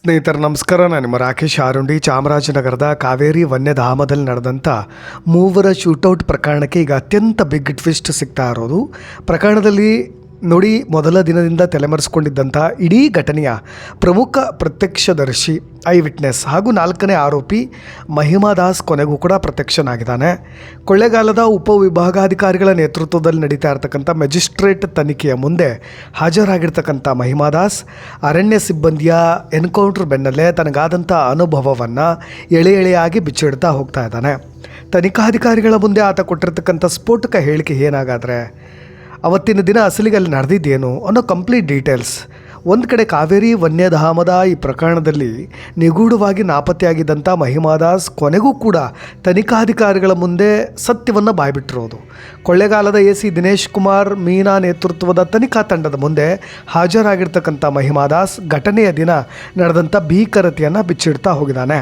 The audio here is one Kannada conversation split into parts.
ಸ್ನೇಹಿತರೆ ನಮಸ್ಕಾರ. ನಾನು ನಿಮ್ಮ ರಾಕೇಶ್ ಆರುಂಡಿ. ಚಾಮರಾಜನಗರದ ಕಾವೇರಿ ವನ್ಯಧಾಮದಲ್ಲಿ ನಡೆದಂಥ ಮೂವರ ಶೂಟೌಟ್ ಪ್ರಕರಣಕ್ಕೆ ಈಗ ಅತ್ಯಂತ ಬಿಗ್ ಟ್ವಿಸ್ಟ್ ಸಿಗ್ತಾ ಇರೋದು. ಪ್ರಕರಣದಲ್ಲಿ ನೋಡಿ, ಮೊದಲ ದಿನದಿಂದ ತಲೆಮರೆಸಿಕೊಂಡಿದ್ದಂಥ ಇಡೀ ಘಟನೆಯ ಪ್ರಮುಖ ಪ್ರತ್ಯಕ್ಷದರ್ಶಿ ಐ ವಿಟ್ನೆಸ್ ಹಾಗೂ 4ನೇ ಆರೋಪಿ ಮಹಿಮಾ ದಾಸ್ ಕೊನೆಗೂ ಕೂಡ ಪ್ರತ್ಯಕ್ಷನಾಗಿದ್ದಾನೆ. ಕೊಳ್ಳೇಗಾಲದ ಉಪವಿಭಾಗಾಧಿಕಾರಿಗಳ ನೇತೃತ್ವದಲ್ಲಿ ನಡೀತಾ ಇರತಕ್ಕಂಥ ಮ್ಯಾಜಿಸ್ಟ್ರೇಟ್ ತನಿಖೆಯ ಮುಂದೆ ಹಾಜರಾಗಿರ್ತಕ್ಕಂಥ ಮಹಿಮಾ ದಾಸ್ ಅರಣ್ಯ ಸಿಬ್ಬಂದಿಯ ಎನ್ಕೌಂಟರ್ ಬೆನ್ನಲ್ಲೇ ತನಗಾದಂಥ ಅನುಭವವನ್ನು ಎಳೆ ಎಳೆಯಾಗಿ ಬಿಚ್ಚಿಡ್ತಾ ಹೋಗ್ತಾ ಇದ್ದಾನೆ. ತನಿಖಾಧಿಕಾರಿಗಳ ಮುಂದೆ ಆತ ಕೊಟ್ಟಿರ್ತಕ್ಕಂಥ ಸ್ಫೋಟಕ ಹೇಳಿಕೆ ಏನಾಗಾದರೆ, ಅವತ್ತಿನ ದಿನ ಅಸಲಿಗೆ ಅಲ್ಲಿ ನಡೆದಿದ್ದೇನು ಅನ್ನೋ ಕಂಪ್ಲೀಟ್ ಡೀಟೇಲ್ಸ್. ಒಂದು ಕಡೆ ಕಾವೇರಿ ವನ್ಯಧಾಮದ ಈ ಪ್ರಕರಣದಲ್ಲಿ ನಿಗೂಢವಾಗಿ ನಾಪತ್ತೆಯಾಗಿದ್ದಂಥ ಮಹಿಮಾ ದಾಸ್ ಕೊನೆಗೂ ಕೂಡ ತನಿಖಾಧಿಕಾರಿಗಳ ಮುಂದೆ ಸತ್ಯವನ್ನು ಬಾಯ್ಬಿಟ್ಟಿರೋದು. ಕೊಳ್ಳೇಗಾಲದ ಎಸಿ ದಿನೇಶ್ ಕುಮಾರ್ ಮೀನಾ ನೇತೃತ್ವದ ತನಿಖಾ ತಂಡದ ಮುಂದೆ ಹಾಜರಾಗಿರ್ತಕ್ಕಂಥ ಮಹಿಮಾ ದಾಸ್ ಘಟನೆಯ ದಿನ ನಡೆದಂಥ ಭೀಕರತೆಯನ್ನು ಬಿಚ್ಚಿಡ್ತಾ ಹೋಗಿದ್ದಾನೆ.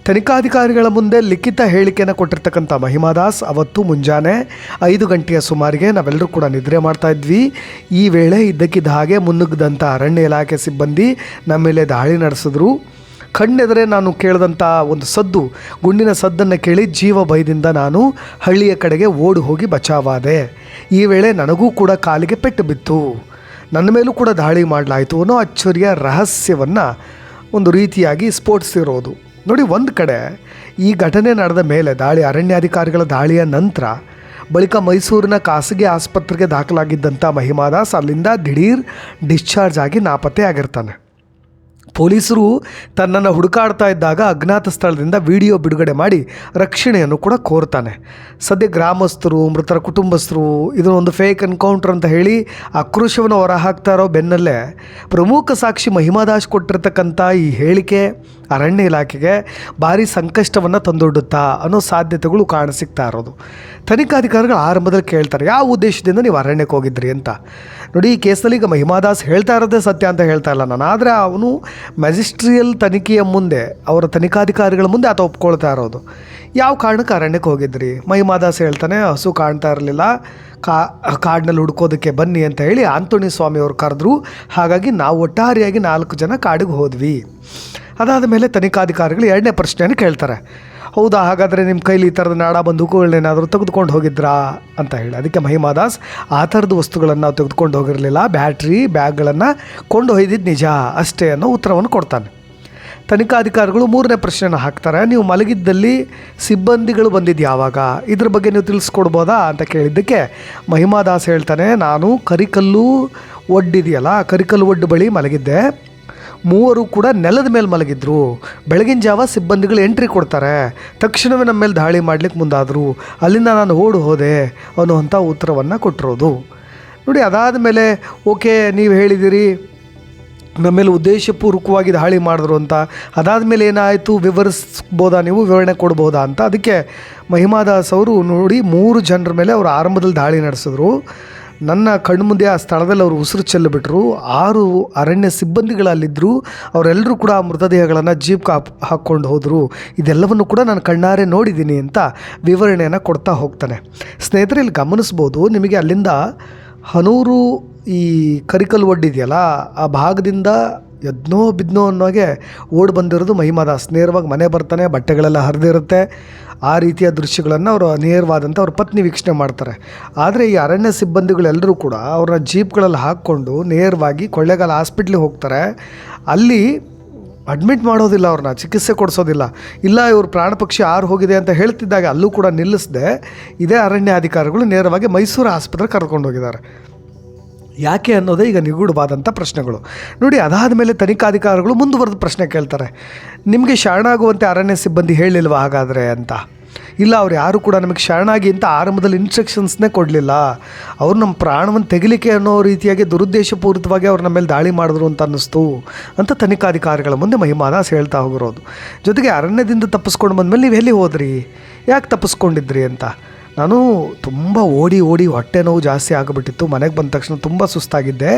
ತನಿಖಾಧಿಕಾರಿಗಳ ಮುಂದೆ ಲಿಖಿತ ಹೇಳಿಕೆಯನ್ನು ಕೊಟ್ಟಿರ್ತಕ್ಕಂಥ ಮಹಿಮಾ ದಾಸ್, ಅವತ್ತು ಮುಂಜಾನೆ 5 ಗಂಟೆಯ ಸುಮಾರಿಗೆ ನಾವೆಲ್ಲರೂ ಕೂಡ ನಿದ್ರೆ ಮಾಡ್ತಾ ಇದ್ವಿ. ಈ ವೇಳೆ ಇದ್ದಕ್ಕಿದ್ದ ಹಾಗೆ ಮುನ್ನುಗ್ಗಿದಂಥ ಅರಣ್ಯ ಇಲಾಖೆ ಸಿಬ್ಬಂದಿ ನಮ್ಮ ಮೇಲೆ ದಾಳಿ ನಡೆಸಿದ್ರು. ಕಣ್ಣೆದರೆ ನಾನು ಕೇಳಿದಂಥ ಒಂದು ಸದ್ದು, ಗುಂಡಿನ ಸದ್ದನ್ನು ಕೇಳಿ ಜೀವ ಭಯದಿಂದ ನಾನು ಹಳ್ಳಿಯ ಕಡೆಗೆ ಓಡಿ ಹೋಗಿ ಬಚಾವಾದೆ. ಈ ವೇಳೆ ನನಗೂ ಕೂಡ ಕಾಲಿಗೆ ಪೆಟ್ಟು ಬಿತ್ತು. ನನ್ನ ಮೇಲೂ ಕೂಡ ದಾಳಿ ಮಾಡಲಾಯಿತು ಅನ್ನೋ ಅಚ್ಚರಿಯ ರಹಸ್ಯವನ್ನು ಒಂದು ರೀತಿಯಾಗಿ ಸ್ಫೋಟಿಸಿರೋದು. ನೋಡಿ, ಒಂದು ಕಡೆ ಈ ಘಟನೆ ನಡೆದ ಮೇಲೆ ಅರಣ್ಯಾಧಿಕಾರಿಗಳ ದಾಳಿಯ ನಂತರ ಬಳಿಕ ಮೈಸೂರಿನ ಖಾಸಗಿ ಆಸ್ಪತ್ರೆಗೆ ದಾಖಲಾಗಿದ್ದಂಥ ಮಹಿಮಾ ದಾಸ್ ಅಲ್ಲಿಂದ ದಿಢೀರ್ ಡಿಸ್ಚಾರ್ಜ್ ಆಗಿ ನಾಪತ್ತೆ ಆಗಿರ್ತಾನೆ. ಪೊಲೀಸರು ತನ್ನನ್ನು ಹುಡುಕಾಡ್ತಾ ಇದ್ದಾಗ ಅಜ್ಞಾತ ಸ್ಥಳದಿಂದ ವಿಡಿಯೋ ಬಿಡುಗಡೆ ಮಾಡಿ ರಕ್ಷಣೆಯನ್ನು ಕೂಡ ಕೋರ್ತಾನೆ. ಸದ್ಯ ಗ್ರಾಮಸ್ಥರು, ಮೃತರ ಕುಟುಂಬಸ್ಥರು ಇದನ್ನೊಂದು ಫೇಕ್ ಎನ್ಕೌಂಟರ್ ಅಂತ ಹೇಳಿ ಆಕ್ರೋಶವನ್ನು ಹೊರಹಾಕ್ತಾ ಇರೋ ಬೆನ್ನಲ್ಲೇ ಪ್ರಮುಖ ಸಾಕ್ಷಿ ಮಹಿಮಾ ದಾಸ್ ಕೊಟ್ಟಿರ್ತಕ್ಕಂಥ ಈ ಹೇಳಿಕೆ ಅರಣ್ಯ ಇಲಾಖೆಗೆ ಭಾರಿ ಸಂಕಷ್ಟವನ್ನು ತಂದೊಡ್ಡುತ್ತಾ ಅನ್ನೋ ಸಾಧ್ಯತೆಗಳು ಕಾಣಸಿಗ್ತಾ ಇರೋದು. ತನಿಖಾಧಿಕಾರಿಗಳು ಆರಂಭದಲ್ಲಿ ಕೇಳ್ತಾರೆ, ಯಾವ ಉದ್ದೇಶದಿಂದ ನೀವು ಅರಣ್ಯಕ್ಕೆ ಹೋಗಿದ್ರಿ ಅಂತ. ನೋಡಿ, ಈ ಕೇಸಲ್ಲಿ ಈಗ ಮಹಿಮಾ ದಾಸ್ ಹೇಳ್ತಾ ಇರೋದೇ ಸತ್ಯ ಅಂತ ಹೇಳ್ತಾ ಇಲ್ಲ ನಾನು, ಆದರೆ ಅವನು ಮ್ಯಾಜಿಸ್ಟ್ರಿಯಲ್ ತನಿಖೆಯ ಮುಂದೆ ಅವರ ತನಿಖಾಧಿಕಾರಿಗಳ ಮುಂದೆ ಆತ ಒಪ್ಕೊಳ್ತಾ ಇರೋದು. ಯಾವ ಕಾರಣಕ್ಕೆ ಅರಣ್ಯಕ್ಕೆ ಹೋಗಿದ್ರಿ? ಮಹಿಮಾ ದಾಸ್ ಹೇಳ್ತಾನೆ, ಹಸು ಕಾಣ್ತಾ ಇರಲಿಲ್ಲ, ಕಾಡಿನಲ್ಲಿ ಹುಡ್ಕೋದಕ್ಕೆ ಬನ್ನಿ ಅಂತ ಹೇಳಿ ಆಂಟೋನಿ ಸ್ವಾಮಿ ಅವರು ಕರೆದ್ರು. ಹಾಗಾಗಿ ನಾವು ಒಟ್ಟಾರೆಯಾಗಿ 4 ಜನ ಕಾಡಿಗೆ ಹೋದ್ವಿ. ಅದಾದ ಮೇಲೆ ತನಿಖಾಧಿಕಾರಿಗಳು 2ನೇ ಪ್ರಶ್ನೆಯನ್ನು ಕೇಳ್ತಾರೆ, ಹೌದಾ, ಹಾಗಾದರೆ ನಿಮ್ಮ ಕೈಲಿ ಈ ಥರದ ನಾಡ ಬಂದೂಕುಗಳನ್ನೇನಾದರೂ ತೆಗೆದುಕೊಂಡು ಹೋಗಿದ್ರಾ ಅಂತ ಹೇಳಿ. ಅದಕ್ಕೆ ಮಹಿಮಾ ದಾಸ್, ಆ ಥರದ ವಸ್ತುಗಳನ್ನು ನಾವು ತೆಗೆದುಕೊಂಡು ಹೋಗಿರಲಿಲ್ಲ, ಬ್ಯಾಟ್ರಿ ಬ್ಯಾಗ್ಗಳನ್ನು ಕೊಂಡು ಒಯ್ದಿದ್ದು ನಿಜ ಅಷ್ಟೇ ಅನ್ನೋ ಉತ್ತರವನ್ನು ಕೊಡ್ತಾನೆ. ತನಿಖಾಧಿಕಾರಿಗಳು 3ನೇ ಪ್ರಶ್ನೆಯನ್ನು ಹಾಕ್ತಾರೆ, ನೀವು ಮಲಗಿದ್ದಲ್ಲಿ ಸಿಬ್ಬಂದಿಗಳು ಬಂದಿದ್ದು ಯಾವಾಗ, ಇದ್ರ ಬಗ್ಗೆ ನೀವು ತಿಳಿಸ್ಕೊಡ್ಬೋದಾ ಅಂತ ಕೇಳಿದ್ದಕ್ಕೆ ಮಹಿಮಾ ದಾಸ್ ಹೇಳ್ತಾನೆ, ನಾನು ಕರಿಕಲ್ಲು ಒಡ್ಡಿದೆಯಲ್ಲ, ಕರಿಕಲ್ಲು ಒಡ್ಡು ಬಳಿ ಮಲಗಿದ್ದೆ. 3 ಕೂಡ ನೆಲದ ಮೇಲೆ ಮಲಗಿದ್ರು. ಬೆಳಗಿನ ಜಾವ ಸಿಬ್ಬಂದಿಗಳು ಎಂಟ್ರಿ ಕೊಡ್ತಾರೆ. ತಕ್ಷಣವೇ ನಮ್ಮ ಮೇಲೆ ದಾಳಿ ಮಾಡಲಿಕ್ಕೆ ಮುಂದಾದರು. ಅಲ್ಲಿಂದ ನಾನು ಓಡಿ ಹೋದೆ ಅನ್ನುವಂಥ ಉತ್ತರವನ್ನು ಕೊಟ್ಟಿರೋದು. ನೋಡಿ, ಅದಾದ ಮೇಲೆ ಓಕೆ, ನೀವು ಹೇಳಿದಿರಿ ನಮ್ಮ ಮೇಲೆ ಉದ್ದೇಶಪೂರ್ವಕವಾಗಿ ದಾಳಿ ಮಾಡಿದ್ರು ಅಂತ. ಅದಾದಮೇಲೆ ಏನಾಯಿತು ವಿವರಿಸ್ಬೋದಾ, ನೀವು ವಿವರಣೆ ಕೊಡ್ಬೋದಾ ಅಂತ. ಅದಕ್ಕೆ ಮಹಿಮಾ ದಾಸ್ ಅವರು, ನೋಡಿ, 3 ಜನರ ಮೇಲೆ ಅವರು ಆರಂಭದಲ್ಲಿ ದಾಳಿ ನಡೆಸಿದ್ರು. ನನ್ನ ಕಣ್ಮುಂದೆ ಆ ಸ್ಥಳದಲ್ಲಿ ಅವರು ಉಸಿರು ಚೆಲ್ಲಿಬಿಟ್ರು. 6 ಅರಣ್ಯ ಸಿಬ್ಬಂದಿಗಳಲ್ಲಿದ್ದರು. ಅವರೆಲ್ಲರೂ ಕೂಡ ಮೃತದೇಹಗಳನ್ನು ಜೀಪ್ಗೆ ಹಾಕ್ಕೊಂಡು ಹೋದರು. ಇದೆಲ್ಲವನ್ನು ಕೂಡ ನಾನು ಕಣ್ಣಾರೆ ನೋಡಿದ್ದೀನಿ ಅಂತ ವಿವರಣೆಯನ್ನು ಕೊಡ್ತಾ ಹೋಗ್ತಾನೆ. ಸ್ನೇಹಿತರೆ, ಇಲ್ಲಿ ಗಮನಿಸ್ಬೋದು, ನಿಮಗೆ ಅಲ್ಲಿಂದ ಹನೂರು ಈ ಕರಿಕಲ್ ಒಡ್ಡಿದೆಯಲ್ಲ, ಆ ಭಾಗದಿಂದ ಎದ್ನೋ ಬಿದ್ನೋ ಅನ್ನೋಗೆ ಓಡಿ ಬಂದಿರೋದು ಮಹಿಮಾ ದಾಸ್. ನೇರವಾಗಿ ಮನೆ ಬರ್ತಾನೆ, ಬಟ್ಟೆಗಳೆಲ್ಲ ಹರಿದಿರುತ್ತೆ. ಆ ರೀತಿಯ ದೃಶ್ಯಗಳನ್ನು ಅವರು ನೇರವಾದಂಥ ಅವ್ರ ಪತ್ನಿ ವೀಕ್ಷಣೆ ಮಾಡ್ತಾರೆ. ಆದರೆ ಈ ಅರಣ್ಯ ಸಿಬ್ಬಂದಿಗಳೆಲ್ಲರೂ ಕೂಡ ಅವ್ರನ್ನ ಜೀಪ್ಗಳಲ್ಲಿ ಹಾಕ್ಕೊಂಡು ನೇರವಾಗಿ ಕೊಳ್ಳೇಗಾಲ ಹಾಸ್ಪಿಟ್ಲಿಗೆ ಹೋಗ್ತಾರೆ. ಅಲ್ಲಿ ಅಡ್ಮಿಟ್ ಮಾಡೋದಿಲ್ಲ, ಅವ್ರನ್ನ ಚಿಕಿತ್ಸೆ ಕೊಡಿಸೋದಿಲ್ಲ. ಇಲ್ಲ, ಇವರು ಪ್ರಾಣ ಪಕ್ಷಿ ಆರು ಹೋಗಿದೆ ಅಂತ ಹೇಳ್ತಿದ್ದಾಗ ಅಲ್ಲೂ ಕೂಡ ನಿಲ್ಲಿಸದೆ ಇದೇ ಅರಣ್ಯಾಧಿಕಾರಿಗಳು ನೇರವಾಗಿ ಮೈಸೂರು ಆಸ್ಪತ್ರೆಗೆ ಕರ್ಕೊಂಡು ಹೋಗಿದ್ದಾರೆ. ಯಾಕೆ ಅನ್ನೋದೇ ಈಗ ನಿಗೂಢವಾದಂಥ ಪ್ರಶ್ನೆಗಳು. ನೋಡಿ, ಅದಾದ ಮೇಲೆ ತನಿಖಾಧಿಕಾರಿಗಳು ಮುಂದುವರೆದ ಪ್ರಶ್ನೆ ಕೇಳ್ತಾರೆ, ನಿಮಗೆ ಶರಣಾಗುವಂತೆ ಅರಣ್ಯ ಸಿಬ್ಬಂದಿ ಹೇಳಿಲ್ವಾ ಹಾಗಾದರೆ ಅಂತ. ಇಲ್ಲ, ಅವ್ರು ಯಾರು ಕೂಡ ನಮಗೆ ಶರಣಾಗಿ ಅಂತ ಆರಂಭದಲ್ಲಿ ಇನ್ಸ್ಟ್ರಕ್ಷನ್ಸ್ನೇ ಕೊಡಲಿಲ್ಲ. ಅವ್ರು ನಮ್ಮ ಪ್ರಾಣವನ್ನು ತೆಗಿಲಿಕ್ಕೆ ಅನ್ನೋ ರೀತಿಯಾಗಿ ದುರುದ್ದೇಶಪೂರಿತವಾಗಿ ಅವ್ರು ನಮ್ಮ ಮೇಲೆ ದಾಳಿ ಮಾಡಿದ್ರು ಅಂತ ಅನ್ನಿಸ್ತು ಅಂತ ತನಿಖಾಧಿಕಾರಿಗಳ ಮುಂದೆ ಮಹಿಮಾ ದಾಸ್ ಹೇಳ್ತಾ ಹೋಗಿರೋದು. ಜೊತೆಗೆ ಅರಣ್ಯದಿಂದ ತಪ್ಪಿಸ್ಕೊಂಡು ಬಂದಮೇಲೆ ನೀವು ಎಲ್ಲಿ ಹೋದ್ರಿ, ಯಾಕೆ ತಪ್ಪಿಸ್ಕೊಂಡಿದ್ರಿ ಅಂತ. ನಾನು ತುಂಬ ಓಡಿ ಓಡಿ ಹೊಟ್ಟೆ ನೋವು ಜಾಸ್ತಿ ಆಗಿಬಿಟ್ಟಿತ್ತು. ಮನೆಗೆ ಬಂದ ತಕ್ಷಣ ತುಂಬ ಸುಸ್ತಾಗಿದ್ದೆ.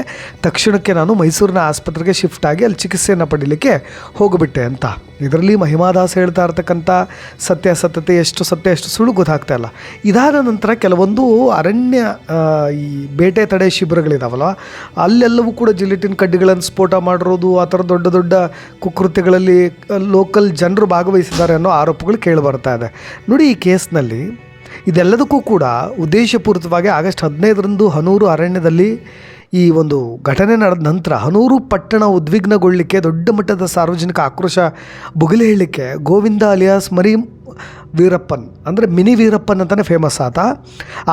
ತಕ್ಷಣಕ್ಕೆ ನಾನು ಮೈಸೂರಿನ ಆಸ್ಪತ್ರೆಗೆ ಶಿಫ್ಟ್ ಆಗಿ ಅಲ್ಲಿ ಚಿಕಿತ್ಸೆಯನ್ನು ಪಡೀಲಿಕ್ಕೆ ಹೋಗಿಬಿಟ್ಟೆ ಅಂತ. ಇದರಲ್ಲಿ ಮಹಿಮಾದಾಸ್ ಹೇಳ್ತಾ ಇರ್ತಕ್ಕಂಥ ಸತ್ಯಾಸತ್ಯತೆ ಎಷ್ಟು ಸತ್ಯ ಎಷ್ಟು ಸುಳ್ಳು ಗೊತ್ತಾಗ್ತಾ ಇಲ್ಲ. ಇದಾದ ನಂತರ ಕೆಲವೊಂದು ಅರಣ್ಯ ಈ ಬೇಟೆ ತಡೆ ಶಿಬಿರಗಳಿದಾವಲ್ಲ, ಅಲ್ಲೆಲ್ಲವೂ ಕೂಡ ಜಿಲೆಟಿನ್ ಕಡ್ಡಿಗಳನ್ನು ಸ್ಫೋಟ ಮಾಡಿರೋದು, ಆ ಥರ ದೊಡ್ಡ ದೊಡ್ಡ ಕುಕೃತ್ಯಗಳಲ್ಲಿ ಲೋಕಲ್ ಜನರು ಭಾಗವಹಿಸಿದ್ದಾರೆ ಅನ್ನೋ ಆರೋಪಗಳು ಕೇಳಿ ಬರ್ತಾ ಇದೆ. ನೋಡಿ, ಈ ಕೇಸ್ನಲ್ಲಿ ಇದೆಲ್ಲದಕ್ಕೂ ಕೂಡ ಉದ್ದೇಶಪೂರಿತವಾಗಿ ಆಗಸ್ಟ್ 15ರಂದು ಹನೂರು ಅರಣ್ಯದಲ್ಲಿ ಈ ಒಂದು ಘಟನೆ ನಡೆದ ನಂತರ ಹನೂರು ಪಟ್ಟಣ ಉದ್ವಿಗ್ನಗೊಳ್ಳಲಿಕ್ಕೆ, ದೊಡ್ಡ ಮಟ್ಟದ ಸಾರ್ವಜನಿಕ ಆಕ್ರೋಶ ಬುಗಿಲು ಹೇಳಲಿಕ್ಕೆ ಗೋವಿಂದ ಅಲಿಯಾಸ್ ಮರಿ ವೀರಪ್ಪನ್ ಅಂದರೆ ಮಿನಿ ವೀರಪ್ಪನ್ ಅಂತಲೇ ಫೇಮಸ್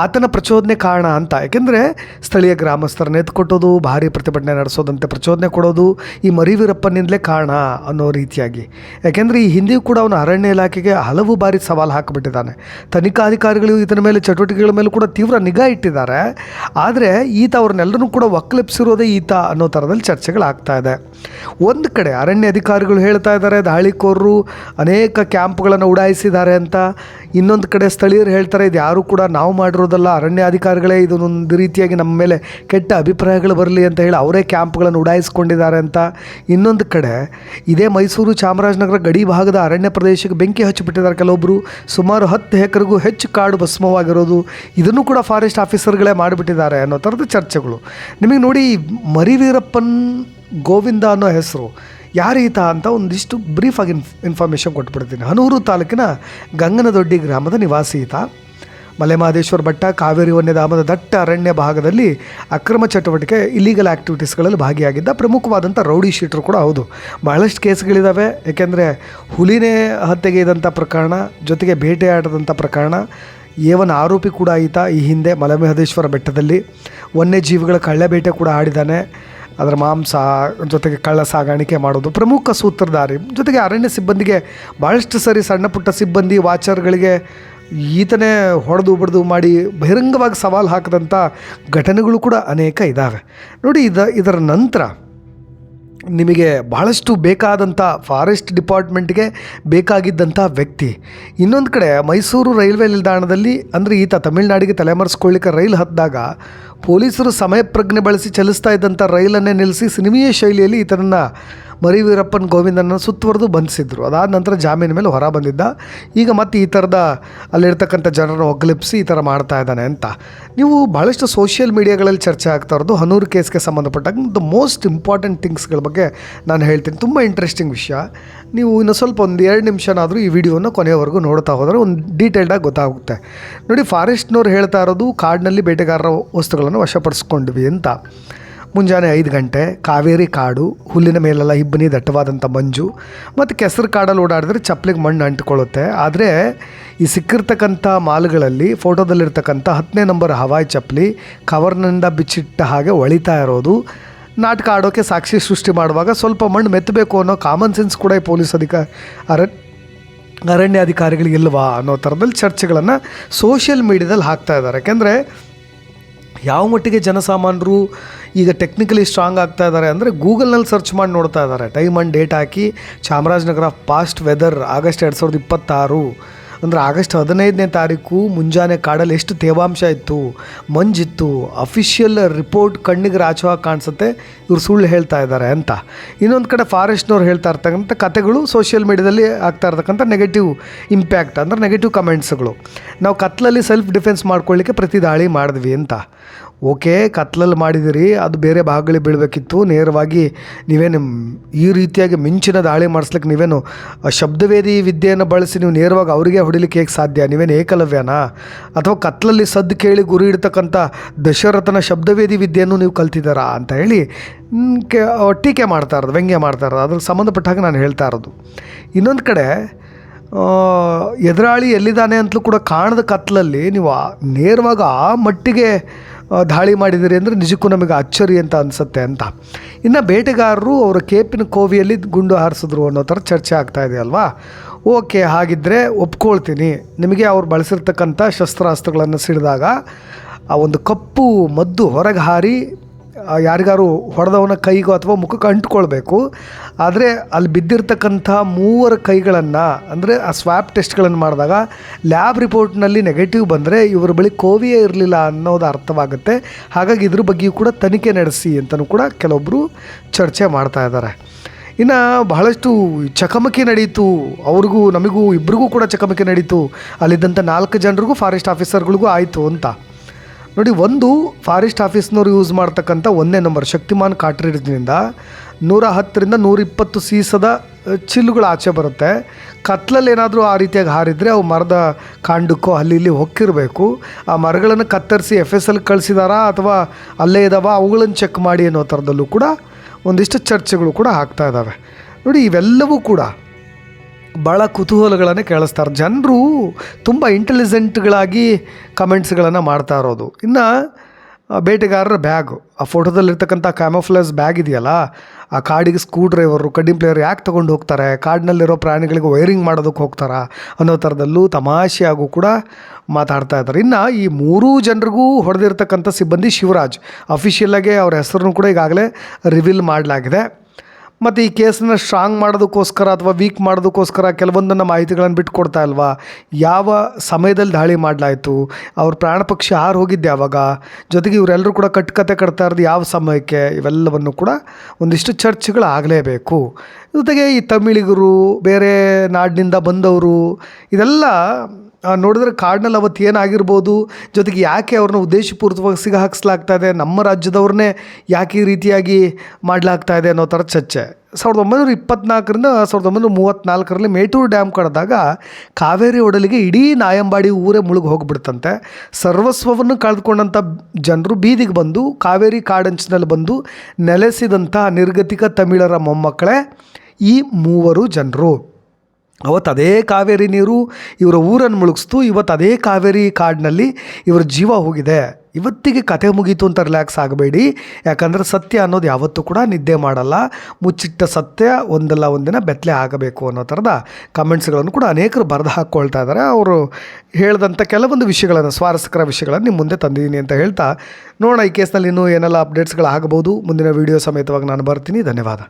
ಆತನ ಪ್ರಚೋದನೆ ಕಾರಣ ಅಂತ. ಯಾಕೆಂದರೆ ಸ್ಥಳೀಯ ಗ್ರಾಮಸ್ಥರನ್ನ ಎತ್ಕೊಟ್ಟೋದು, ಭಾರಿ ಪ್ರತಿಭಟನೆ ನಡೆಸೋದಂತೆ ಪ್ರಚೋದನೆ ಕೊಡೋದು ಈ ಮರಿ ವೀರಪ್ಪನಿಂದಲೇ ಕಾರಣ ಅನ್ನೋ ರೀತಿಯಾಗಿ. ಯಾಕೆಂದರೆ ಈ ಹಿಂದೆಯೂ ಕೂಡ ಅವನು ಅರಣ್ಯ ಇಲಾಖೆಗೆ ಹಲವು ಬಾರಿ ಸವಾಲು ಹಾಕಿಬಿಟ್ಟಿದ್ದಾನೆ. ತನಿಖಾಧಿಕಾರಿಗಳು ಈತನ ಮೇಲೆ ಚಟುವಟಿಕೆಗಳ ಮೇಲೂ ಕೂಡ ತೀವ್ರ ನಿಗಾ ಇಟ್ಟಿದ್ದಾರೆ. ಆದರೆ ಈತ ಅವ್ರನ್ನೆಲ್ಲರೂ ಕೂಡ ಒಕ್ಕಲೆಪ್ಸಿರೋದೇ ಈತ ಅನ್ನೋ ಥರದಲ್ಲಿ ಚರ್ಚೆಗಳಾಗ್ತಾ ಇದೆ. ಒಂದು ಕಡೆ ಅರಣ್ಯ ಅಧಿಕಾರಿಗಳು ಹೇಳ್ತಾ ಇದ್ದಾರೆ ದಾಳಿಕೋರರು ಅನೇಕ ಕ್ಯಾಂಪ್ಗಳನ್ನು ಉಡಾಯಿಸಿದ್ದಾರೆ ಅಂತ. ಇನ್ನೊಂದು ಕಡೆ ಸ್ಥಳೀಯರು ಹೇಳ್ತಾರೆ ಇದು ಯಾರೂ ಕೂಡ ನಾವು ಮಾಡಿರೋದಲ್ಲ, ಅರಣ್ಯಾಧಿಕಾರಿಗಳೇ ಇದೊಂದು ರೀತಿಯಾಗಿ ನಮ್ಮ ಮೇಲೆ ಕೆಟ್ಟ ಅಭಿಪ್ರಾಯಗಳು ಬರಲಿ ಅಂತ ಹೇಳಿ ಅವರೇ ಕ್ಯಾಂಪ್ಗಳನ್ನು ಉಡಾಯಿಸ್ಕೊಂಡಿದ್ದಾರೆ ಅಂತ. ಇನ್ನೊಂದು ಕಡೆ ಇದೇ ಮೈಸೂರು ಚಾಮರಾಜನಗರ ಗಡಿ ಭಾಗದ ಅರಣ್ಯ ಪ್ರದೇಶಕ್ಕೆ ಬೆಂಕಿ ಹಚ್ಚಿಬಿಟ್ಟಿದ್ದಾರೆ ಕೆಲವೊಬ್ಬರು. ಸುಮಾರು 10 ಎಕರೆಗೂ ಹೆಚ್ಚು ಕಾಡು ಭಸ್ಮವಾಗಿರೋದು, ಇದನ್ನು ಕೂಡ ಫಾರೆಸ್ಟ್ ಆಫೀಸರ್ಗಳೇ ಮಾಡಿಬಿಟ್ಟಿದ್ದಾರೆ ಅನ್ನೋ ಥರದ ಚರ್ಚೆಗಳು. ನಿಮಗೆ ನೋಡಿ, ಮರಿ ವೀರಪ್ಪನ್ ಗೋವಿಂದ ಅನ್ನೋ ಹೆಸರು ಯಾರೀತ ಅಂತ ಒಂದಿಷ್ಟು ಬ್ರೀಫಾಗಿ ಇನ್ಫಾರ್ಮೇಷನ್ ಕೊಟ್ಬಿಡ್ತೀನಿ. ಹನೂರು ತಾಲೂಕಿನ ಗಂಗನದೊಡ್ಡಿ ಗ್ರಾಮದ ನಿವಾಸಿ ಈತ. ಮಲೆಮಹದೇಶ್ವರ ಬೆಟ್ಟ, ಕಾವೇರಿ ವನ್ಯಧಾಮದ ದಟ್ಟ ಅರಣ್ಯ ಭಾಗದಲ್ಲಿ ಅಕ್ರಮ ಚಟುವಟಿಕೆ, ಇಲೀಗಲ್ ಆ್ಯಕ್ಟಿವಿಟೀಸ್ಗಳಲ್ಲಿ ಭಾಗಿಯಾಗಿದ್ದ ಪ್ರಮುಖವಾದಂಥ ರೌಡಿ ಶೀಟರ್ ಕೂಡ ಹೌದು. ಭಾಳಷ್ಟು ಕೇಸ್ಗಳಿದ್ದಾವೆ. ಏಕೆಂದರೆ ಹುಲಿನೇ ಹತ್ಯೆಗೈದಂಥ ಪ್ರಕರಣ, ಜೊತೆಗೆ ಬೇಟೆಯಾಡದಂಥ ಪ್ರಕರಣ. ಏವನ್ ಆರೋಪಿ ಕೂಡ ಈತ. ಈ ಹಿಂದೆ ಮಲೆಮಹದೇಶ್ವರ ಬೆಟ್ಟದಲ್ಲಿ ವನ್ಯಜೀವಿಗಳ ಕಳ್ಳೆಬೇಟೆ ಕೂಡ ಆಡಿದ್ದಾನೆ. ಅದರ ಮಾಂಸ ಜೊತೆಗೆ ಕಳ್ಳ ಸಾಗಾಣಿಕೆ ಮಾಡೋದು ಪ್ರಮುಖ ಸೂತ್ರಧಾರಿ. ಜೊತೆಗೆ ಅರಣ್ಯ ಸಿಬ್ಬಂದಿಗೆ ಭಾಳಷ್ಟು ಸರಿ ಸಣ್ಣ ಪುಟ್ಟ ಸಿಬ್ಬಂದಿ ವಾಚರ್ಗಳಿಗೆ ಈತನೇ ಹೊಡೆದು ಬಡ್ದು ಮಾಡಿ ಬಹಿರಂಗವಾಗಿ ಸವಾಲು ಹಾಕಿದಂಥ ಘಟನೆಗಳು ಕೂಡ ಅನೇಕ ಇದ್ದಾವೆ. ನೋಡಿ, ಇದರ ನಂತರ ನಿಮಗೆ ಬಹಳಷ್ಟು ಬೇಕಾದಂಥ ಫಾರೆಸ್ಟ್ ಡಿಪಾರ್ಟ್ಮೆಂಟ್ಗೆ ಬೇಕಾಗಿದ್ದಂಥ ವ್ಯಕ್ತಿ. ಇನ್ನೊಂದು ಕಡೆ ಮೈಸೂರು ರೈಲ್ವೆ ನಿಲ್ದಾಣದಲ್ಲಿ ಅಂದರೆ ಈತ ತಮಿಳುನಾಡಿಗೆ ತಲೆಮರೆಸ್ಕೊಳ್ಳಿಕ್ಕೆ ರೈಲು ಹತ್ತಿದಾಗ ಪೊಲೀಸರು ಸಮಯ ಪ್ರಜ್ಞೆ ಬಳಸಿ ಚಲಿಸ್ತಾ ಇದ್ದಂಥ ರೈಲನ್ನೇ ನಿಲ್ಲಿಸಿ ಸಿನಿಮೀಯ ಶೈಲಿಯಲ್ಲಿ ಈತನನ್ನು ಮರಿ ವೀರಪ್ಪನ್ ಗೋವಿಂದನ ಸುತ್ತುವರೆದು ಬಂಧಿಸಿದ್ರು. ಅದಾದ ನಂತರ ಜಾಮೀನು ಮೇಲೆ ಹೊರ ಬಂದಿದ್ದ. ಈಗ ಮತ್ತೆ ಈ ಥರದ ಅಲ್ಲಿರ್ತಕ್ಕಂಥ ಜನರನ್ನು ಒಗ್ಗಲಿಪ್ಸಿ ಈ ಥರ ಮಾಡ್ತಾ ಇದ್ದಾನೆ ಅಂತ. ನೀವು ಭಾಳಷ್ಟು ಸೋಷಿಯಲ್ ಮೀಡಿಯಾಗಳಲ್ಲಿ ಚರ್ಚೆ ಆಗ್ತಾ ಇರೋದು ಹನೂರು ಕೇಸ್ಗೆ ಸಂಬಂಧಪಟ್ಟಾಗ ದ ಮೋಸ್ಟ್ ಇಂಪಾರ್ಟೆಂಟ್ ಥಿಂಗ್ಸ್ಗಳ ಬಗ್ಗೆ ನಾನು ಹೇಳ್ತೀನಿ. ತುಂಬ ಇಂಟ್ರೆಸ್ಟಿಂಗ್ ವಿಷಯ. ನೀವು ಇನ್ನೂ ಸ್ವಲ್ಪ ಒಂದು 2 ನಿಮಿಷನಾದರೂ ಈ ವಿಡಿಯೋನ ಕೊನೆಯವರೆಗೂ ನೋಡ್ತಾ ಹೋದರೆ ಒಂದು ಡೀಟೇಲ್ಡಾಗಿ ಗೊತ್ತಾಗುತ್ತೆ. ನೋಡಿ, ಫಾರೆಸ್ಟ್ನವ್ರು ಹೇಳ್ತಾ ಇರೋದು ಕಾಡಿನಲ್ಲಿ ಬೇಟೆಗಾರರ ವಸ್ತುಗಳನ್ನು ವಶಪಡಿಸ್ಕೊಂಡ್ವಿ ಅಂತ. ಮುಂಜಾನೆ 5 ಗಂಟೆ, ಕಾವೇರಿ ಕಾಡು, ಹುಲ್ಲಿನ ಮೇಲೆಲ್ಲ ಇಬ್ಬನಿ ದಟ್ಟವಾದಂಥ ಮಂಜು ಮತ್ತು ಕೆಸರು ಕಾಡಲ್ಲಿ ಓಡಾಡಿದ್ರೆ ಚಪ್ಪಲಿಗೆ ಮಣ್ಣು ಅಂಟ್ಕೊಳ್ಳುತ್ತೆ. ಆದರೆ ಈ ಸಿಕ್ಕಿರ್ತಕ್ಕಂಥ ಮಾಲ್ಗಳಲ್ಲಿ ಫೋಟೋದಲ್ಲಿರ್ತಕ್ಕಂಥ 10ನೇ ನಂಬರ್ ಹವಾಯಿ ಚಪ್ಪಲಿ ಕವರ್ನಿಂದ ಬಿಚ್ಚಿಟ್ಟ ಹಾಗೆ ಹೊಳಿತಾ ಇರೋದು, ನಾಟಕ ಆಡೋಕ್ಕೆ ಸಾಕ್ಷಿ ಸೃಷ್ಟಿ ಮಾಡುವಾಗ ಸ್ವಲ್ಪ ಮಣ್ಣು ಮೆತ್ತಬೇಕು ಅನ್ನೋ ಕಾಮನ್ ಸೆನ್ಸ್ ಕೂಡ ಈ ಪೊಲೀಸ್ ಅರಣ್ಯಾಧಿಕಾರಿಗಳಿಗೆ ಇಲ್ವಾ ಅನ್ನೋ ಥರದಲ್ಲಿ ಚರ್ಚೆಗಳನ್ನು ಸೋಷಿಯಲ್ ಮೀಡಿಯಾದಲ್ಲಿ ಹಾಕ್ತಾ ಇದ್ದಾರೆ. ಯಾಕೆಂದರೆ ಯಾವ ಮಟ್ಟಿಗೆ ಜನಸಾಮಾನ್ಯರು ಈಗ ಟೆಕ್ನಿಕಲಿ ಸ್ಟ್ರಾಂಗ್ ಆಗ್ತಾ ಇದ್ದಾರೆ ಅಂದರೆ ಗೂಗಲ್ನಲ್ಲಿ ಸರ್ಚ್ ಮಾಡಿ ನೋಡ್ತಾ ಇದ್ದಾರೆ. ಟೈಮ್ ಆ್ಯಂಡ್ ಡೇಟ್ ಹಾಕಿ ಚಾಮರಾಜನಗರ ಪಾಸ್ಟ್ ವೆದರ್ ಆಗಸ್ಟ್ 2026 ಅಂದರೆ ಆಗಸ್ಟ್ 15ನೇ ತಾರೀಕು ಮುಂಜಾನೆ ಕಾಡಲ್ಲಿ ಎಷ್ಟು ತೇವಾಂಶ ಇತ್ತು, ಮಂಜಿತ್ತು, ಅಫಿಷಿಯಲ್ ರಿಪೋರ್ಟ್ ಕಣ್ಣಿಗೆ ರಾಚವಾಗಿ ಕಾಣಿಸುತ್ತೆ ಇವ್ರು ಸುಳ್ಳು ಹೇಳ್ತಾ ಇದ್ದಾರೆ ಅಂತ. ಇನ್ನೊಂದು ಕಡೆ ಫಾರೆಸ್ಟ್ನವ್ರು ಹೇಳ್ತಾ ಇರ್ತಕ್ಕಂಥ ಕಥೆಗಳು ಸೋಷಿಯಲ್ ಮೀಡಿಯಾದಲ್ಲಿ ಆಗ್ತಾ ಇರ್ತಕ್ಕಂಥ ನೆಗೆಟಿವ್ ಇಂಪ್ಯಾಕ್ಟ್ ಅಂದರೆ ನೆಗೆಟಿವ್ ಕಮೆಂಟ್ಸ್ಗಳು. ನಾವು ಕತ್ಲಲ್ಲಿ ಸೆಲ್ಫ್ ಡಿಫೆನ್ಸ್ ಮಾಡ್ಕೊಳ್ಳಿಕ್ಕೆ ಪ್ರತಿ ದಾಳಿ ಮಾಡಿದ್ವಿ ಅಂತ. ಓಕೆ, ಕತ್ಲಲ್ಲಿ ಮಾಡಿದಿರಿ, ಅದು ಬೇರೆ ಭಾಗಗಳಿಗೆ ಬೀಳಬೇಕಿತ್ತು. ನೇರವಾಗಿ ನೀವೇನು ಈ ರೀತಿಯಾಗಿ ಮಿಂಚಿನ ದಾಳಿ ಮಾಡಿಸ್ಲಿಕ್ಕೆ ನೀವೇನು ಶಬ್ದವೇದಿ ವಿದ್ಯೆಯನ್ನು ಬಳಸಿ ನೀವು ನೇರವಾಗಿ ಅವರಿಗೆ ಹೊಡಿಲಿಕ್ಕೆ ಹೇಗೆ ಸಾಧ್ಯ? ನೀವೇನು ಏಕಲವ್ಯನಾ? ಅಥವಾ ಕತ್ಲಲ್ಲಿ ಸದ್ದು ಕೇಳಿ ಗುರಿ ಇಡ್ತಕ್ಕಂಥ ದಶರಥನ ಶಬ್ದವೇದಿ ವಿದ್ಯೆಯನ್ನು ನೀವು ಕಲ್ತಿದ್ದಾರಾ ಅಂತ ಹೇಳಿ ಟೀಕೆ ಮಾಡ್ತಾ ಇರೋದು, ವ್ಯಂಗ್ಯ ಮಾಡ್ತಾ ಇರೋದು. ಅದ್ರಿಗೆ ಸಂಬಂಧಪಟ್ಟ ಹಾಗೆ ನಾನು ಹೇಳ್ತಾ ಇರೋದು. ಇನ್ನೊಂದು ಕಡೆ ಎದುರಾಳಿ ಎಲ್ಲಿದ್ದಾನೆ ಅಂತಲೂ ಕೂಡ ಕಾಣದ ಕತ್ಲಲ್ಲಿ ನೀವು ನೇರವಾಗಿ ಆ ಮಟ್ಟಿಗೆ ದಾಳಿ ಮಾಡಿದಿರಿ ಅಂದರೆ ನಿಜಕ್ಕೂ ನಮಗೆ ಅಚ್ಚರಿ ಅಂತ ಅನಿಸುತ್ತೆ ಅಂತ. ಇನ್ನು ಬೇಟೆಗಾರರು ಅವರ ಕೇಪಿನ ಕೋವಿಯಲ್ಲಿ ಗುಂಡು ಹಾರಿಸಿದ್ರು ಅನ್ನೋ ಥರ ಚರ್ಚೆ ಆಗ್ತಾ ಇದೆ ಅಲ್ವಾ? ಓಕೆ, ಹಾಗಿದ್ದರೆ ಒಪ್ಕೊಳ್ತೀನಿ. ನಿಮಗೆ ಅವ್ರು ಬಳಸಿರ್ತಕ್ಕಂಥ ಶಸ್ತ್ರಾಸ್ತ್ರಗಳನ್ನು ಸಿಡಿದಾಗ ಆ ಒಂದು ಕಪ್ಪು ಮದ್ದು ಹೊರಗೆ ಹಾರಿ ಯಾರಿಗಾರು ಹೊಡೆದವನ ಕೈಗೋ ಅಥವಾ ಮುಖಕ್ಕೆ ಅಂಟ್ಕೊಳ್ಬೇಕು. ಆದರೆ ಅಲ್ಲಿ ಬಿದ್ದಿರ್ತಕ್ಕಂಥ 3 ಕೈಗಳನ್ನು ಅಂದರೆ ಆ ಸ್ವ್ಯಾಬ್ ಟೆಸ್ಟ್ಗಳನ್ನು ಮಾಡಿದಾಗ ಲ್ಯಾಬ್ ರಿಪೋರ್ಟ್ನಲ್ಲಿ ನೆಗೆಟಿವ್ ಬಂದರೆ ಇವರ ಬಳಿ ಕೋವಿಯೇ ಇರಲಿಲ್ಲ ಅನ್ನೋದು ಅರ್ಥವಾಗುತ್ತೆ. ಹಾಗಾಗಿ ಇದ್ರ ಬಗ್ಗೆಯೂ ಕೂಡ ತನಿಖೆ ನಡೆಸಿ ಅಂತಲೂ ಕೂಡ ಕೆಲವೊಬ್ಬರು ಚರ್ಚೆ ಮಾಡ್ತಾ ಇದ್ದಾರೆ. ಇನ್ನು ಬಹಳಷ್ಟು ಚಕಮಕಿ ನಡೀತು, ಅವ್ರಿಗೂ ನಮಗೂ ಇಬ್ಬರಿಗೂ ಕೂಡ ಚಕಮಕಿ ನಡೀತು. ಅಲ್ಲಿದ್ದಂಥ 4 ಜನರಿಗೂ ಫಾರೆಸ್ಟ್ ಆಫೀಸರ್ಗಳಿಗೂ ಆಯಿತು ಅಂತ ನೋಡಿ. ಒಂದು ಫಾರೆಸ್ಟ್ ಆಫೀಸ್ನವ್ರು ಯೂಸ್ ಮಾಡ್ತಕ್ಕಂಥ 1ನೇ ನಂಬರ್ ಶಕ್ತಿಮಾನ್ ಕಾಟ್ರಿಡ್ಜ್ನಿಂದ 110ರಿಂದ 120 ಸೀಸದ ಚಿಲ್ಲುಗಳು ಆಚೆ ಬರುತ್ತೆ. ಕತ್ಲಲ್ಲಿ ಏನಾದರೂ ಆ ರೀತಿಯಾಗಿ ಹಾರಿದರೆ ಅವು ಮರದ ಕಾಂಡಕ್ಕೋ ಅಲ್ಲಿ ಇಲ್ಲಿ ಹೊಕ್ಕಿರಬೇಕು. ಆ ಮರಗಳನ್ನು ಕತ್ತರಿಸಿ FSL ಕಳಿಸಿದಾರಾ ಅಥವಾ ಅಲ್ಲೇ ಇದ್ದಾವ ಅವುಗಳನ್ನು ಚೆಕ್ ಮಾಡಿ ಅನ್ನೋ ಥರದಲ್ಲೂ ಕೂಡ ಒಂದಿಷ್ಟು ಚರ್ಚೆಗಳು ಕೂಡ ಆಗ್ತಾ ಇದ್ದಾವೆ ನೋಡಿ. ಇವೆಲ್ಲವೂ ಕೂಡ ಭಾಳ ಕುತೂಹಲಗಳನ್ನು ಕೇಳಿಸ್ತಾರೆ. ಜನರು ತುಂಬ ಇಂಟೆಲಿಜೆಂಟ್ಗಳಾಗಿ ಕಮೆಂಟ್ಸ್ಗಳನ್ನು ಮಾಡ್ತಾ ಇರೋದು. ಇನ್ನು ಬೇಟೆಗಾರರ ಬ್ಯಾಗು, ಆ ಫೋಟೋದಲ್ಲಿರ್ತಕ್ಕಂಥ ಕ್ಯಾಮೋಫ್ಲೇಜ್ ಬ್ಯಾಗ್ ಇದೆಯಲ್ಲ, ಆ ಕಾಡಿಗೆ ಸ್ಕ್ರೂ ಡ್ರೈವರು ಕಡ್ಡಿಂಗ್ ಪ್ಲೇಯರ್ ಯಾಕೆ ತೊಗೊಂಡು ಹೋಗ್ತಾರೆ, ಕಾಡಿನಲ್ಲಿರೋ ಪ್ರಾಣಿಗಳಿಗೆ ವೈರಿಂಗ್ ಮಾಡೋದಕ್ಕೆ ಹೋಗ್ತಾರಾ ಅನ್ನೋ ಥರದಲ್ಲೂ ತಮಾಷೆಯಾಗೂ ಕೂಡ ಮಾತಾಡ್ತಾ ಇದ್ದಾರೆ. ಇನ್ನು ಈ 3 ಜನರಿಗೂ ಹೊಡೆದಿರ್ತಕ್ಕಂಥ ಸಿಬ್ಬಂದಿ ಶಿವರಾಜ್, ಅಫಿಷಿಯಲಾಗಿ ಅವ್ರ ಹೆಸರನ್ನು ಕೂಡ ಈಗಾಗಲೇ ರಿವೀಲ್ ಮಾಡಲಾಗಿದೆ. ಮತ್ತು ಈ ಕೇಸನ್ನ ಸ್ಟ್ರಾಂಗ್ ಮಾಡೋದಕ್ಕೋಸ್ಕರ ಅಥವಾ ವೀಕ್ ಮಾಡೋದಕ್ಕೋಸ್ಕರ ಕೆಲವೊಂದನ್ನು ಮಾಹಿತಿಗಳನ್ನು ಬಿಟ್ಕೊಡ್ತಾ ಇಲ್ವಾ, ಯಾವ ಸಮಯದಲ್ಲಿ ದಾಳಿ ಮಾಡಲಾಯಿತು, ಅವ್ರ ಪ್ರಾಣ ಪಕ್ಷಿ ಹಾರು ಹೋಗಿದ್ದೆ ಯಾವಾಗ, ಜೊತೆಗೆ ಇವರೆಲ್ಲರೂ ಕೂಡ ಕಟ್ಟುಕತೆ ಕಟ್ತಾ ಇರೋದು ಯಾವ ಸಮಯಕ್ಕೆ, ಇವೆಲ್ಲವನ್ನು ಕೂಡ ಒಂದಿಷ್ಟು ಚರ್ಚೆಗಳು ಆಗಲೇಬೇಕು. ಜೊತೆಗೆ ಈ ತಮಿಳಿಗರು, ಬೇರೆ ನಾಡಿನಿಂದ ಬಂದವರು, ಇದೆಲ್ಲ ನೋಡಿದ್ರೆ ಕಾಡಿನಲ್ಲಿ ಅವತ್ತು ಏನಾಗಿರ್ಬೋದು, ಜೊತೆಗೆ ಯಾಕೆ ಅವ್ರನ್ನ ಉದ್ದೇಶಪೂರ್ವಕವಾಗಿ ಸಿಗ ಹಾಕಿಸ್ಲಾಗ್ತಾ ಇದೆ, ನಮ್ಮ ರಾಜ್ಯದವ್ರನ್ನೇ ಯಾಕೆ ಈ ರೀತಿಯಾಗಿ ಮಾಡಲಾಗ್ತಾ ಇದೆ ಅನ್ನೋ ಥರ ಚರ್ಚೆ. 1924ರಿಂದ 1934ರಲ್ಲಿ ಮೇಟೂರು ಡ್ಯಾಮ್ ಕಡ್ದಾಗ ಕಾವೇರಿ ಒಡಲಿಗೆ ಇಡೀ ನಾಯಂಬಾಡಿ ಊರೇ ಮುಳುಗಿ ಹೋಗ್ಬಿಡ್ತಂತೆ. ಸರ್ವಸ್ವವನ್ನು ಕಳೆದುಕೊಂಡಂಥ ಜನರು ಬೀದಿಗೆ ಬಂದು ಕಾವೇರಿ ಕಾಡಂಚಿನಲ್ಲಿ ಬಂದು ನೆಲೆಸಿದಂಥ ನಿರ್ಗತಿಕ ತಮಿಳರ ಮೊಮ್ಮಕ್ಕಳೇ ಈ 3 ಜನರು. ಅವತ್ತು ಅದೇ ಕಾವೇರಿ ನೀರು ಇವರ ಊರನ್ನು ಮುಳುಗಿಸ್ತು. ಇವತ್ತು ಅದೇ ಕಾವೇರಿ ಕಾಡಿನಲ್ಲಿ ಇವರ ಜೀವ ಹೋಗಿದೆ. ಇವತ್ತಿಗೆ ಕತೆ ಮುಗೀತು ಅಂತ ರಿಲ್ಯಾಕ್ಸ್ ಆಗಬೇಡಿ, ಯಾಕಂದರೆ ಸತ್ಯ ಅನ್ನೋದು ಯಾವತ್ತೂ ಕೂಡ ನಿದ್ದೆ ಮಾಡಲ್ಲ. ಮುಚ್ಚಿಟ್ಟ ಸತ್ಯ ಒಂದಲ್ಲ ಒಂದಿನ ಬೆತ್ತಲೆ ಆಗಬೇಕು ಅನ್ನೋ ಥರದ ಕಮೆಂಟ್ಸ್ಗಳನ್ನು ಕೂಡ ಅನೇಕರು ಬರೆದು ಹಾಕ್ಕೊಳ್ತಾ ಇದ್ದಾರೆ. ಅವರು ಹೇಳಿದಂಥ ಕೆಲವೊಂದು ವಿಷಯಗಳನ್ನು, ಸ್ವಾರಸ್ಯಕರ ವಿಷಯಗಳನ್ನು ನಿಮ್ಮ ಮುಂದೆ ತಂದಿದ್ದೀನಿ ಅಂತ ಹೇಳ್ತಾ, ನೋಡೋಣ ಈ ಕೇಸ್ನಲ್ಲಿ ಇನ್ನೂ ಏನೆಲ್ಲ ಅಪ್ಡೇಟ್ಸ್ಗಳಾಗಬಹುದು. ಮುಂದಿನ ವೀಡಿಯೋ ಸಮೇತವಾಗಿ ನಾನು ಬರ್ತೀನಿ. ಧನ್ಯವಾದ.